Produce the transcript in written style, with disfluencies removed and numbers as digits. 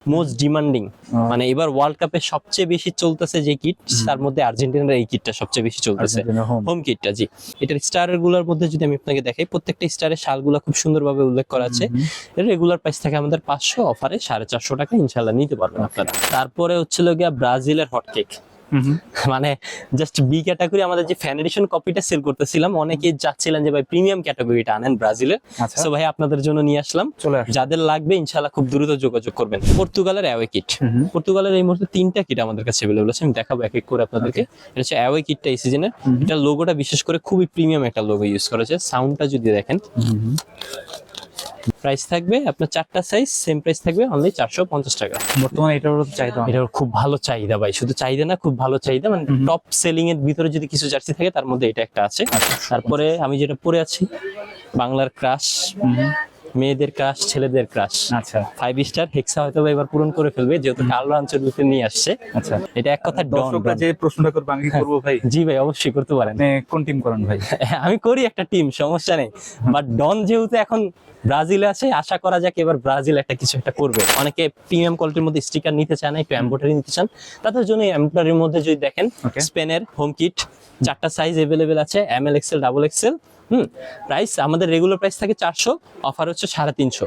Most demanding, মানে এবার world কাপে সবচেয়ে বেশি চলতেছে যে কিট, তার মধ্যে আর্জেন্টিনার এই কিটটা সবচেয়ে বেশি চলতেছে, হোম কিটটা। জি, এটার স্টারের গুলোর মধ্যে যদি আমি আপনাকে দেখাই, প্রত্যেকটা স্টারের শালগুলো খুব সুন্দরভাবে উল্লেখ করা আছে। এর রেগুলার প্রাইস থাকে আমাদের 500, অফারে 450 টাকা ইনশাআল্লাহ নিতে পারবেন আপনারা। তারপরে হচ্ছিল গিয়া ব্রাজিলের হটকেক, মানে জাস্ট বি ক্যাটাগরি আমাদের যে ফ্যান এডিশন কপিটা সেল করতেছিলাম, অনেকেই যাচ্ছিলেন যে ভাই প্রিমিয়াম ক্যাটাগরিটা আনেন ব্রাজিলের। সো ভাই আপনাদের জন্য নিয়ে আসলাম, যাদের লাগবে ইনশাআল্লাহ খুব দ্রুত যোগাযোগ করবেন। পর্তুগালের অ্যাওয়ে কিট, পর্তুগালের এই মুহূর্তে 3টা কিট আমাদের কাছে अवेलेबल আছে, আমি দেখাবো এক এক করে আপনাদেরকে। এটা হচ্ছে অ্যাওয়ে কিটটা এই সিজনের, এটা লোগোটা বিশেষ করে খুবই প্রিমিয়াম একটা লোগো ইউজ করা হয়েছে। সাউন্ডটা যদি দেখেন, প্রাইস থাকবে আপনার 4টা সাইজ সেম প্রাইস থাকবে অনলি 450 টাকা। বর্তমানে এটার চাহিদা, এটার খুব ভালো চাহিদা ভাই, শুধু চাহিদা না খুব ভালো চাহিদা, মানে টপ সেলিং এর ভিতরে যদি কিছু জার্সি থাকে তার মধ্যে এটা একটা আছে। তারপরে আমি যেটা পরে আছি, বাংলার ক্রাশ, মেয়েদের ক্রাশ, ছেলেদের ক্রাশ। আচ্ছা 5 স্টার হেক্সা হয়তো এবার পূরণ করে ফেলবে, যেহেতু কার্লো আনচেলত্তি নিয়ে আসছে। আচ্ছা, এটা এক কথা ডন। দর্শকরা যে প্রশ্নটা করবে আমি কি করব ভাই? জি ভাই, অবশ্যই করতে পারেন। আপনি কোন টিম করেন ভাই? আমি করি একটা টিম, সমস্যা নেই, বাট ডন যেহেতু এখন ব্রাজিলে আছে, আশা করা যাক এবার ব্রাজিল একটা কিছু একটা করবে। অনেকে প্রিমিয়াম কোয়ালিটির মধ্যে স্টিকার নিতে চান, একটু এমব্রয়ডারি নিতে চান, তাদের জন্য এমব্রয়ডারির মধ্যে যদি দেখেন, স্পেনের হোম কিট 4টা সাইজ अवेलेबल আছে, M L, XL, double XL. Price আমাদের রেগুলার প্রাইস থাকে 400, অফার হচ্ছে 350।